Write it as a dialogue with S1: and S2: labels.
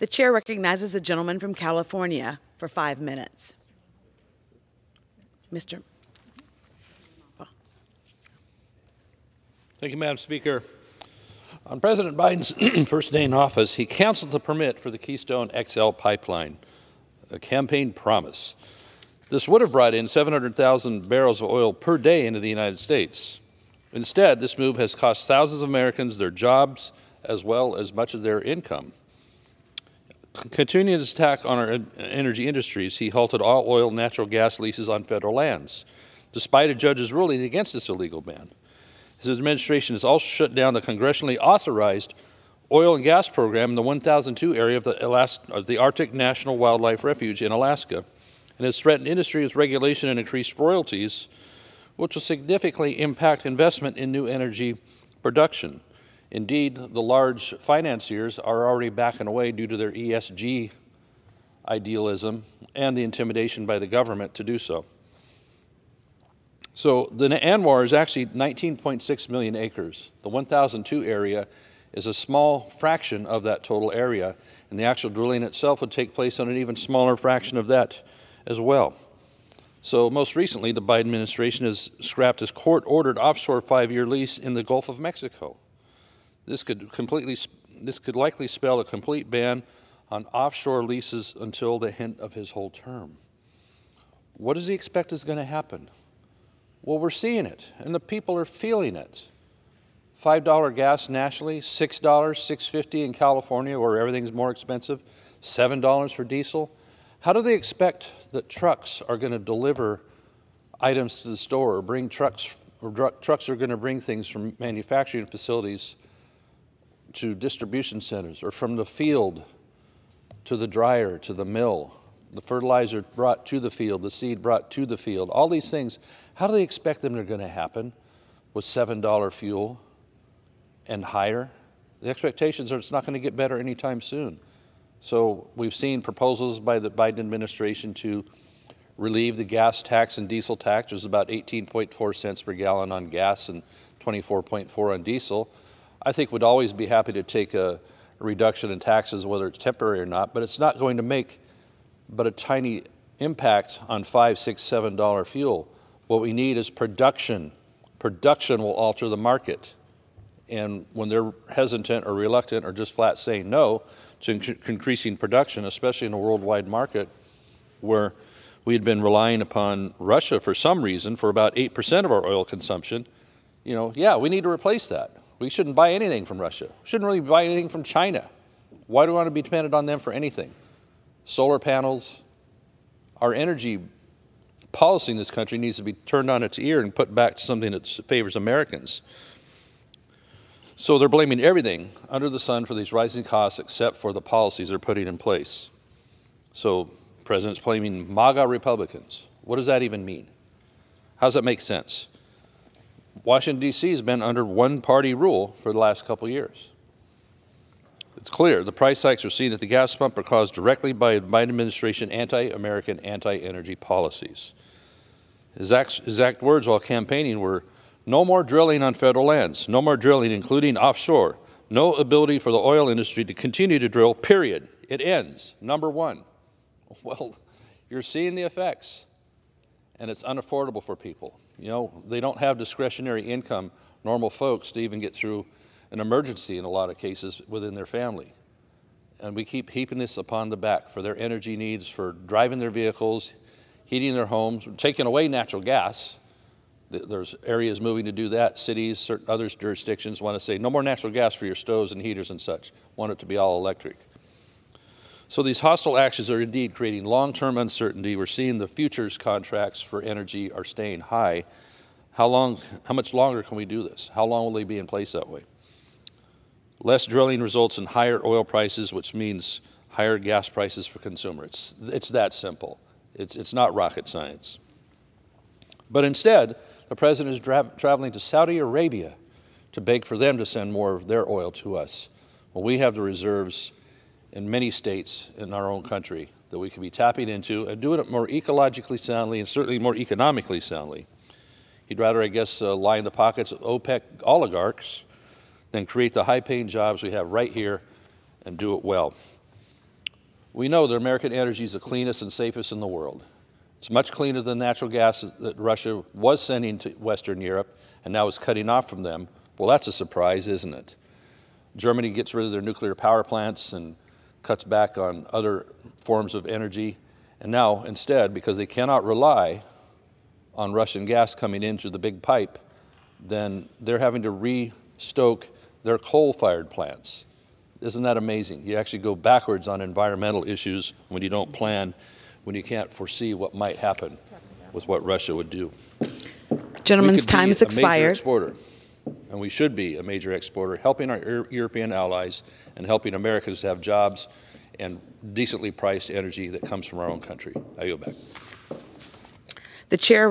S1: The chair recognizes the gentleman from California for 5 minutes. Mr.
S2: Thank you, Madam Speaker. On President Biden's first day in office, he canceled the permit for the Keystone XL pipeline, a campaign promise. This would have brought in 700,000 barrels of oil per day into the United States. Instead, this move has cost thousands of Americans their jobs as well as much of their income. Continuing his attack on our energy industries, he halted all oil and natural gas leases on federal lands, despite a judge's ruling against this illegal ban. His administration has also shut down the congressionally authorized oil and gas program in the 1002 area of the Arctic National Wildlife Refuge in Alaska, and has threatened industry with regulation and increased royalties, which will significantly impact investment in new energy production. Indeed, the large financiers are already backing away due to their ESG idealism and the intimidation by the government to do so. So the ANWR is actually 19.6 million acres. The 1002 area is a small fraction of that total area, and the actual drilling itself would take place on an even smaller fraction of that as well. So most recently, the Biden administration has scrapped his court-ordered offshore 5-year lease in the Gulf of Mexico. This could likely spell a complete ban on offshore leases until the end of his whole term. What does he expect is going to happen? Well, we're seeing it, and the people are feeling it. $5 gas nationally, $6, $6.50 in California, where everything's more expensive, $7 for diesel. How do they expect that trucks are going to deliver items to the store, or bring trucks are going to bring things from manufacturing facilities to distribution centers, or from the field to the dryer, to the mill, the fertilizer brought to the field, the seed brought to the field, all these things, how do they expect them are going to happen with $7 fuel and higher? The expectations are it's not going to get better anytime soon. So we've seen proposals by the Biden administration to relieve the gas tax and diesel tax, which is about 18.4 cents per gallon on gas and 24.4 on diesel. I think we'd always be happy to take a reduction in taxes, whether it's temporary or not, but it's not going to make but a tiny impact on $5, $6, $7 fuel. What we need is production. Production will alter the market. And when they're hesitant or reluctant or just flat saying no to increasing production, especially in a worldwide market where we had been relying upon Russia for some reason for about 8% of our oil consumption, yeah, we need to replace that. We shouldn't buy anything from Russia. We shouldn't really buy anything from China. Why do we want to be dependent on them for anything? Solar panels. Our energy policy in this country needs to be turned on its ear and put back to something that favors Americans. So they're blaming everything under the sun for these rising costs except for the policies they're putting in place. So the president's blaming MAGA Republicans. What does that even mean? How does that make sense? Washington, D.C. has been under one-party rule for the last couple of years. It's clear the price hikes we're seeing at the gas pump are caused directly by the Biden administration anti-American, anti-energy policies. His exact words while campaigning were, no more drilling on federal lands, no more drilling, including offshore, no ability for the oil industry to continue to drill, period. It ends, number one. Well, you're seeing the effects, and it's unaffordable for people. They don't have discretionary income, normal folks, to even get through an emergency in a lot of cases within their family. And we keep heaping this upon the back for their energy needs, for driving their vehicles, heating their homes, taking away natural gas. There's areas moving to do that. Cities, certain other jurisdictions want to say no more natural gas for your stoves and heaters and such. Want it to be all electric. So these hostile actions are indeed creating long-term uncertainty. We're seeing the futures contracts for energy are staying high. How much longer can we do this? How long will they be in place that way? Less drilling results in higher oil prices, which means higher gas prices for consumers. It's that simple. It's not rocket science. But instead, the president is traveling to Saudi Arabia to beg for them to send more of their oil to us. Well, we have the reserves in many states in our own country that we can be tapping into and doing it more ecologically soundly and certainly more economically soundly. He'd rather, I guess, line the pockets of OPEC oligarchs than create the high-paying jobs we have right here and do it well. We know that American energy is the cleanest and safest in the world. It's much cleaner than natural gas that Russia was sending to Western Europe and now is cutting off from them. Well, that's a surprise, isn't it? Germany gets rid of their nuclear power plants and cuts back on other forms of energy. And now, instead, because they cannot rely on Russian gas coming in through the big pipe, then they're having to restoke their coal-fired plants. Isn't that amazing? You actually go backwards on environmental issues when you don't plan, when you can't foresee what might happen with what Russia would do.
S1: Gentleman's time has expired.
S2: We could be a major exporter, and we should be a major exporter, helping our European allies and helping Americans to have jobs and decently priced energy that comes from our own country. I yield back.
S1: The chair